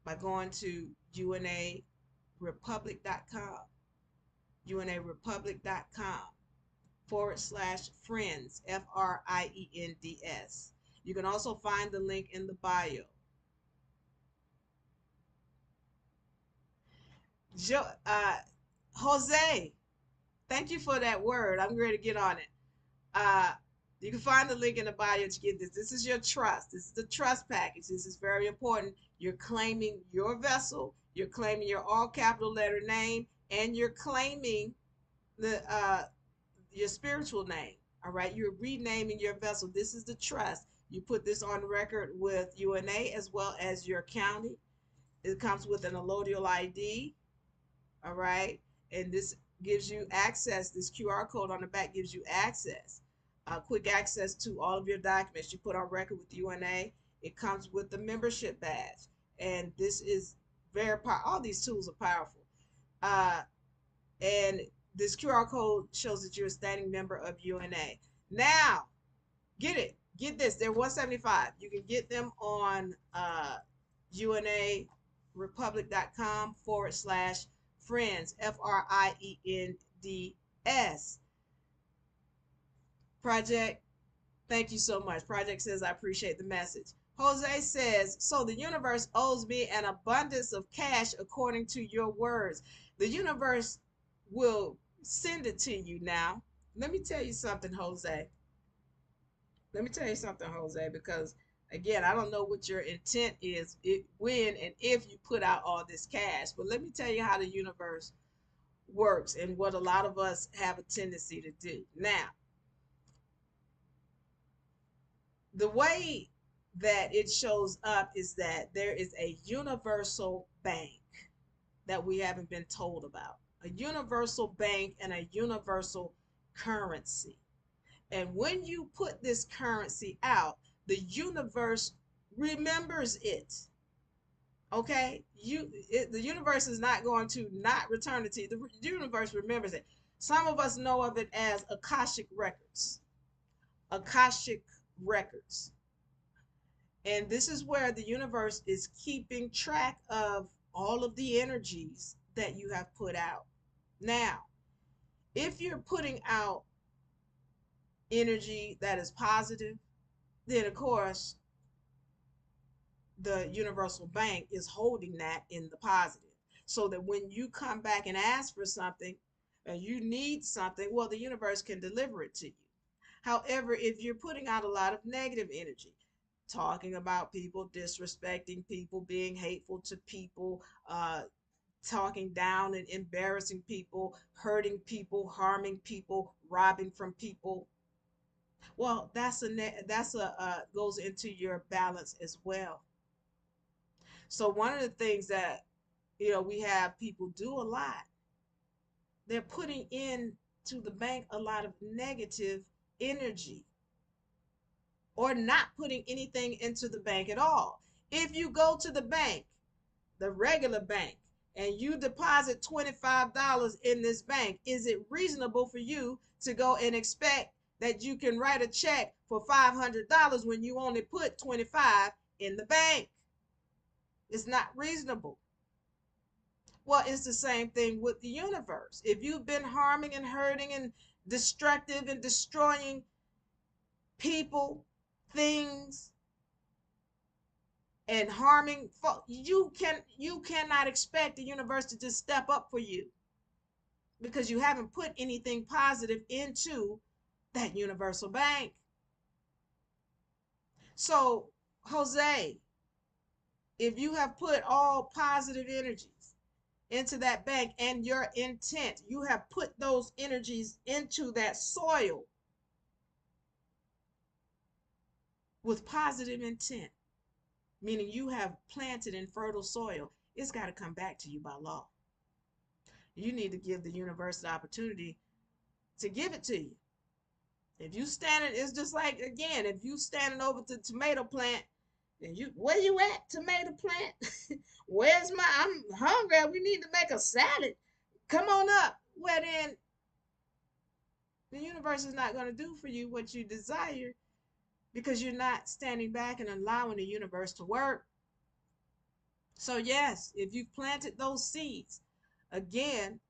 by going to unarepublic.com. unarepublic.com/friends, FRIENDS. You can also find the link in the bio. Jose, thank you for that word. I'm ready to get on it. You can find the link in the bio to get this. This is your trust. This is the trust package. This is very important. You're claiming your vessel. You're claiming your all capital letter name, and you're claiming the your spiritual name. All right. You're renaming your vessel. This is the trust. You put this on record with UNA as well as your county. It comes with an allodial ID. All right. And this gives you access. This QR code on the back gives you access, quick access to all of your documents you put on record with UNA. It comes with the membership badge. And this is very powerful. All these tools are powerful. And this QR code shows that you're a standing member of UNA. Now, get it. Get this. They're $175. You can get them on unarepublic.com/friends, FRIENDS. Project, thank you so much. Project says, I appreciate the message. Jose says, so the universe owes me an abundance of cash according to your words. The universe will send it to you now. Let me tell you something, Jose. Because again, I don't know what your intent is, when and if you put out all this cash. But let me tell you how the universe works and what a lot of us have a tendency to do. Now, the way that it shows up is that there is a universal bank that we haven't been told about. A universal bank and a universal currency. And when you put this currency out, the universe remembers it. Okay? The universe is not going to not return it to you. The universe remembers it. Some of us know of it as Akashic records. Akashic records. And this is where the universe is keeping track of all of the energies that you have put out. Now, if you're putting out energy that is positive, then of course the universal bank is holding that in the positive. So that when you come back and ask for something and you need something, well, the universe can deliver it to you. However, if you're putting out a lot of negative energy, talking about people, disrespecting people, being hateful to people, talking down and embarrassing people, hurting people, harming people, robbing from people, well, that's a goes into your balance as well. So one of the things that we have people do a lot, they're putting in to the bank a lot of negative energy or not putting anything into the bank at all. If you go to the bank, the regular bank, and you deposit $25 in this bank, is it reasonable for you to go and expect that you can write a check for $500 when you only put 25 in the bank? It's not reasonable. Well, it's the same thing with the universe. If you've been harming and hurting and destructive and destroying people, things, and harming folk, you cannot expect the universe to just step up for you because you haven't put anything positive into that universal bank. So, Jose, if you have put all positive energies into that bank and your intent, you have put those energies into that soil with positive intent, meaning you have planted in fertile soil, it's got to come back to you by law. You need to give the universe the opportunity to give it to you. If you standing, it's just like, again, if you standing over the tomato plant and you, where you at, tomato plant? Where's my, I'm hungry, we need to make a salad. Come on up. Well, then the universe is not going to do for you what you desire because you're not standing back and allowing the universe to work. So yes, if you've planted those seeds, again,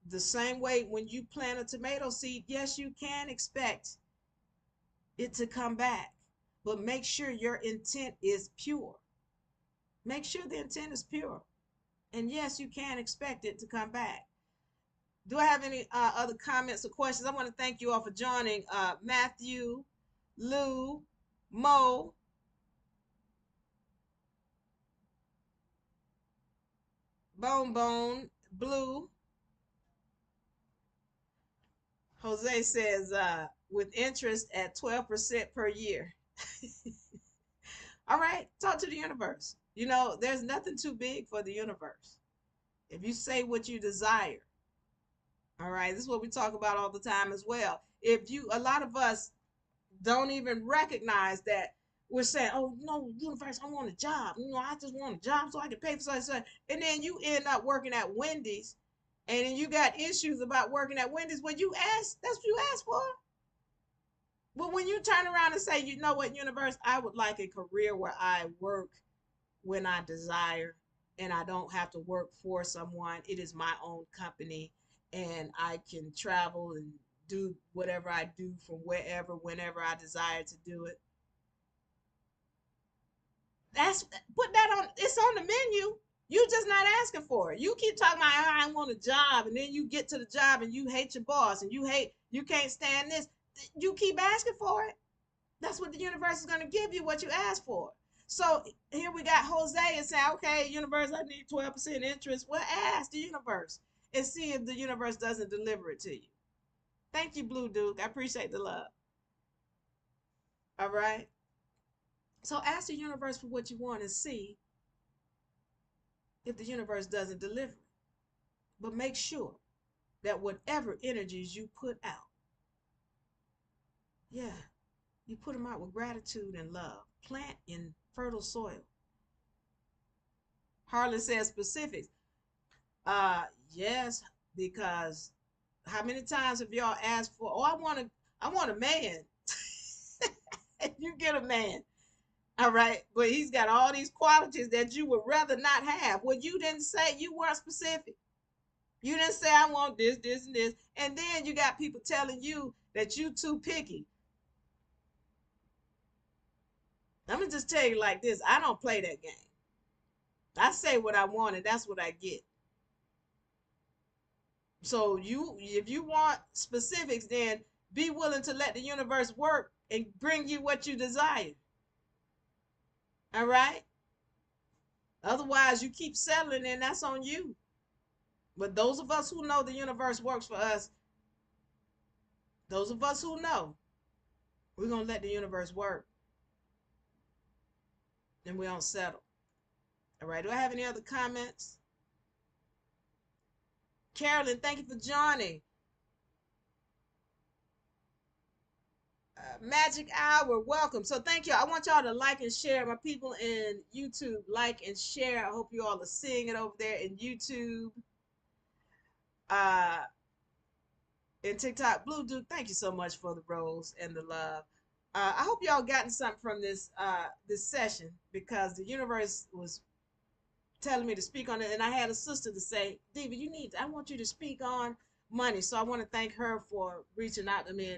the same way when you plant a tomato seed, yes, you can expect it to come back, but make sure your intent is pure. Make sure the intent is pure. And yes, you can expect it to come back. Do I have any other comments or questions? I want to thank you all for joining. Matthew, Lou, Mo, Bone Bone, Blue. Jose says, with interest at 12% per year. All right, talk to the universe. There's nothing too big for the universe. If you say what you desire, all right, this is what we talk about all the time as well. A lot of us don't even recognize that we're saying, oh, no, universe, I want a job. I just want a job so I can pay for something. And then you end up working at Wendy's and then you got issues about working at Wendy's. When you ask, that's what you asked for. But when you turn around and say, you know what, universe, I would like a career where I work when I desire and I don't have to work for someone. It is my own company and I can travel and do whatever I do from wherever, whenever I desire to do it. That's put that on, it's on the menu. You just not asking for it. You keep talking about, I want a job, and then you get to the job and you hate your boss and you can't stand this. You keep asking for it. That's what the universe is going to give you, what you ask for. So here we got Jose and say, okay, universe, I need 12% interest. Well, ask the universe and see if the universe doesn't deliver it to you. Thank you, Blue Duke. I appreciate the love. All right. So ask the universe for what you want and see if the universe doesn't deliver it. But make sure that whatever energies you put out, yeah, you put them out with gratitude and love. Plant in fertile soil. Harlan says specifics. Yes, because How many times have y'all asked for, oh, I want a man. And you get a man. All right. But he's got all these qualities that you would rather not have. Well, you didn't say, you weren't specific. You didn't say I want this, this, and this. And then you got people telling you that you too picky. Let me just tell you like this. I don't play that game. I say what I want and that's what I get. So if you want specifics, then be willing to let the universe work and bring you what you desire. All right? Otherwise, you keep settling and that's on you. But those of us who know the universe works for us, those of us who know, we're going to let the universe work and we don't settle. All right. Do I have any other comments? Carolyn, thank you for joining. Magic Hour, welcome. So thank you. I want y'all to like and share. My people in YouTube, like and share. I hope you all are seeing it over there in YouTube. Uh, in TikTok, Blue Dude, thank you so much for the rose and the love. I hope y'all gotten something from this session because the universe was telling me to speak on it, and I had a sister to say, Diva, I want you to speak on money. So I want to thank her for reaching out to me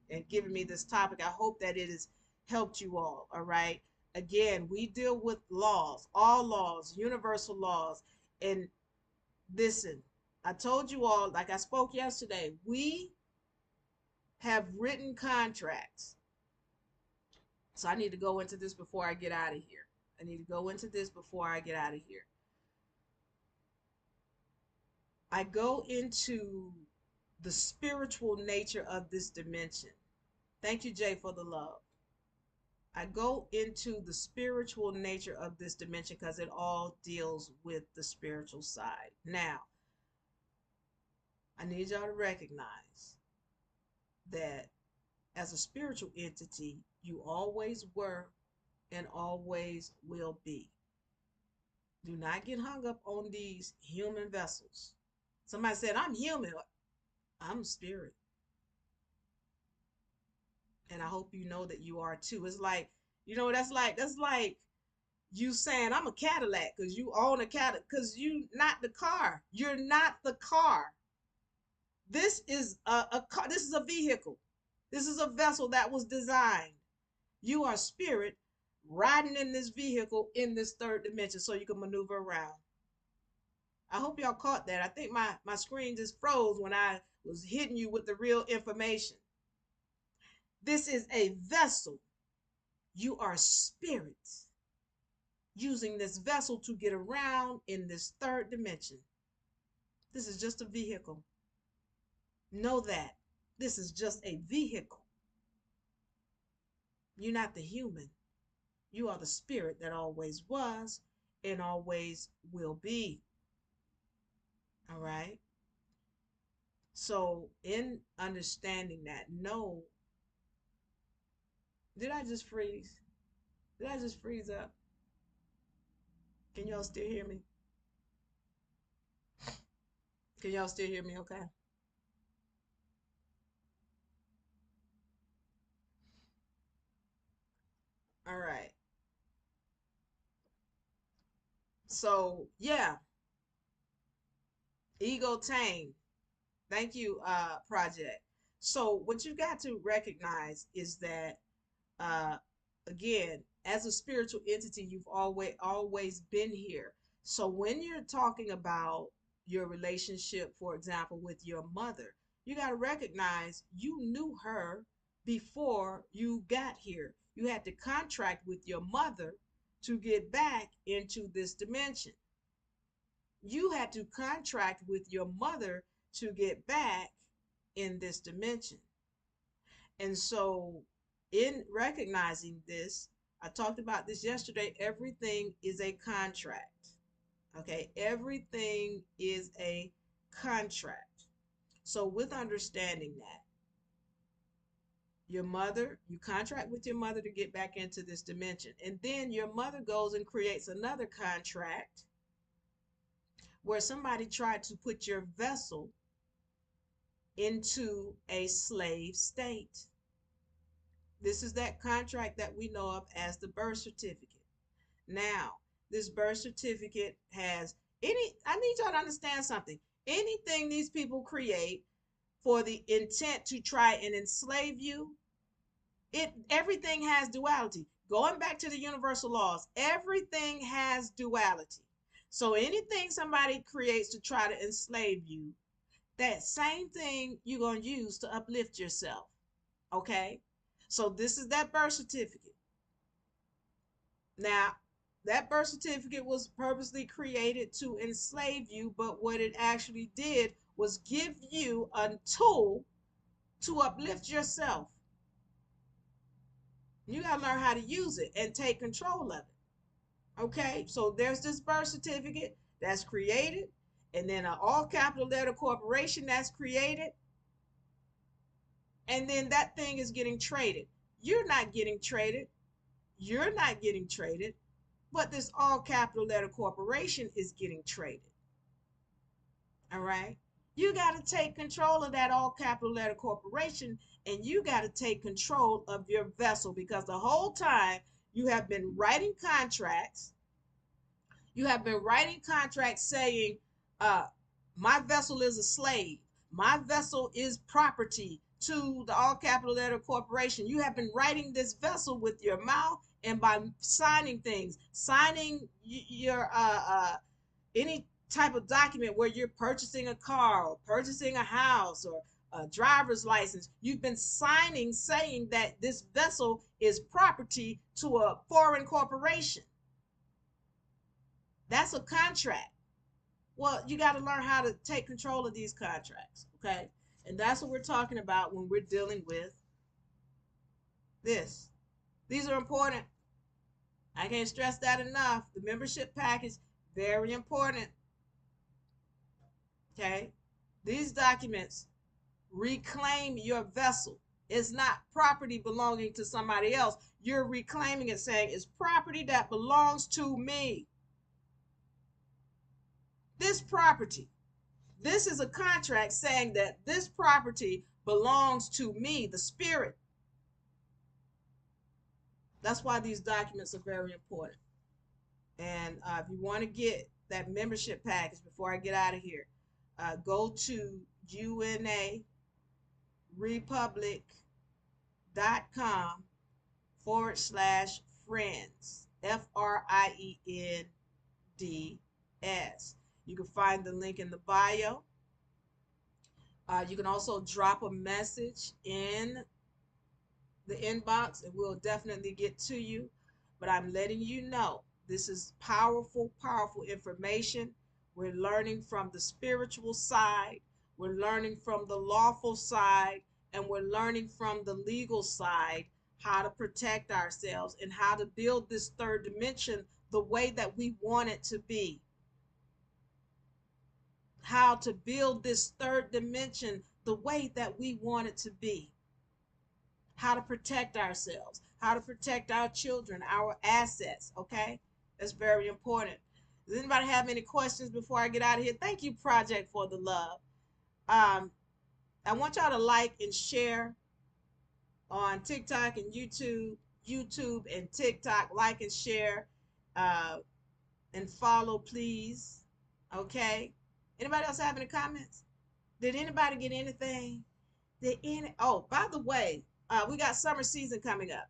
and giving me this topic. I hope that it has helped you all. All right. Again, we deal with laws, all laws, universal laws. And listen, I told you all, like I spoke yesterday, we have written contracts. So I need to go into this before I get out of here. I need to go into this before I get out of here. I go into the spiritual nature of this dimension. Thank you, Jay, for the love. I go into the spiritual nature of this dimension because it all deals with the spiritual side. Now, I need y'all to recognize that as a spiritual entity, you always were and always will be. Do not get hung up on these human vessels. Somebody said, I'm human. I'm spirit. And I hope you know that you are too. It's like, that's like you saying I'm a Cadillac because you own a Cadillac because you not the car. You're not the car. This is a car. This is a vehicle. This is a vessel that was designed. You are spirit riding in this vehicle in this third dimension so you can maneuver around. I hope y'all caught that. I think my screen just froze when I was hitting you with the real information. This is a vessel. You are spirit using this vessel to get around in this third dimension. This is just a vehicle. Know that. This is just a vehicle. You're not the human. You are the spirit that always was and always will be. All right? So, in understanding that, know, did I just freeze? Did I just freeze up? Can y'all still hear me? Can y'all still hear me okay? All right. So, yeah, ego tame. Thank you, Project. So, what you got to recognize is that, uh, again, as a spiritual entity, you've always been here. So, when you're talking about your relationship, for example, with your mother, you got to recognize you knew her before you got here. You had to contract with your mother to get back into this dimension. You had to contract with your mother to get back in this dimension. And so, in recognizing this, I talked about this yesterday. Everything is a contract. Okay, everything is a contract. So, with understanding that, your mother, you contract with your mother to get back into this dimension, and then your mother goes and creates another contract where somebody tried to put your vessel into a slave state. This is that contract that we know of as the birth certificate. Now, this birth certificate has I need y'all to understand something. Anything these people create for the intent to try and enslave you, everything has duality. Going back to the universal laws, everything has duality. So anything somebody creates to try to enslave you, that same thing you're going to use to uplift yourself. Okay? So this is that birth certificate. Now, that birth certificate was purposely created to enslave you, but what it actually did was give you a tool to uplift yourself. You got to learn how to use it and take control of it. Okay, so there's this birth certificate that's created, and then an all capital letter corporation that's created, and then that thing is getting traded. You're not getting traded. You're not getting traded, but this all capital letter corporation is getting traded. All right. You got to take control of that all capital letter corporation, and you got to take control of your vessel, because the whole time you have been writing contracts. You have been writing contracts saying, uh, my vessel is a slave. My vessel is property to the all capital letter corporation. You have been writing this vessel with your mouth and by signing things, signing your any type of document where you're purchasing a car or purchasing a house or a driver's license. You've been signing saying that this vessel is property to a foreign corporation. That's a contract. Well, you got to learn how to take control of these contracts, okay? And that's what we're talking about when we're dealing with this. These are important. I can't stress that enough. The membership package, very important, okay? These documents reclaim your vessel. It's not property belonging to somebody else. You're reclaiming it, saying it's property that belongs to me. This property. This is a contract saying that this property belongs to me, the spirit. That's why these documents are very important. And if you want to get that membership package before I get out of here, go to unarepublic.com/friends. FRIENDS. You can find the link in the bio. You can also drop a message in the inbox and we'll definitely get to you. But I'm letting you know this is powerful, powerful information. We're learning from the spiritual side, we're learning from the lawful side, and we're learning from the legal side how to protect ourselves and how to build this third dimension the way that we want it to be. How to build this third dimension the way that we want it to be. How to protect ourselves, how to protect our children, our assets, okay? That's very important. Does anybody have any questions before I get out of here? Thank you, Project for the Love. I want y'all to like and share on TikTok and YouTube and TikTok. Like and share uh, and follow, please. Okay? Anybody else have any comments? Did anybody get anything? Oh, by the way, we got summer season coming up.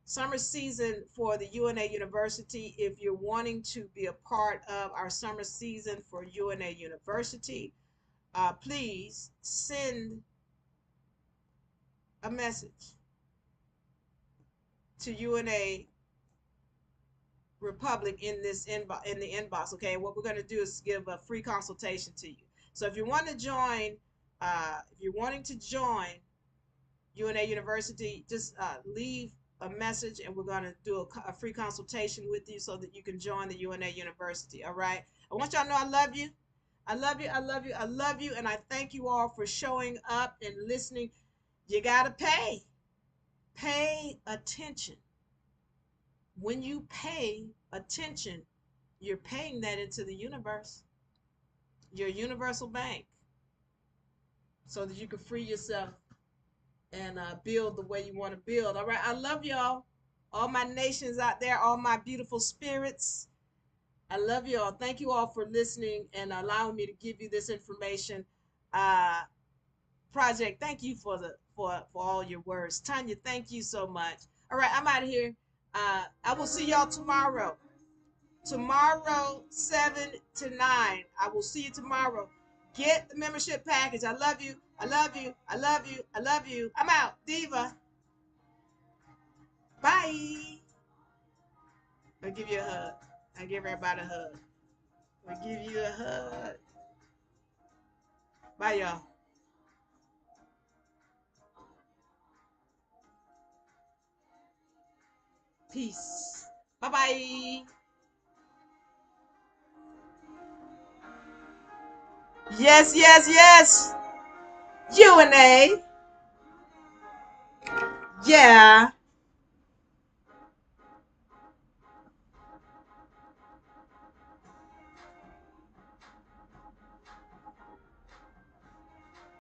Summer season for the UNA University. If you're wanting to be a part of our summer season for UNA University, please send a message to UNA Republic in this in the inbox. Okay, what we're going to do is give a free consultation to you. So if you want to join, if you're wanting to join UNA University, just leave a message and we're going to do a free consultation with you so that you can join the UNA University. All right. I want y'all to know I love you. I love you. I love you. I love you. And I thank you all for showing up and listening. You got to pay. Pay attention. When you pay attention, you're paying that into the universe, your universal bank. so that you can free yourself and build the way you want to build. All right. I love y'all. All my nations out there, all my beautiful spirits. I love you all. Thank you all for listening and allowing me to give you this information. Project, thank you for all your words. Tanya, thank you so much. All right, I'm out of here. I will see y'all tomorrow. Tomorrow, 7 to 9. I will see you tomorrow. Get the membership package. I love you. I love you. I love you. I love you. I'm out. Diva. Bye. I'll give you a hug. I give everybody a hug. I'll give you a hug. Bye, y'all. Peace. Bye bye. Yes, yes, yes. UNA. Yeah.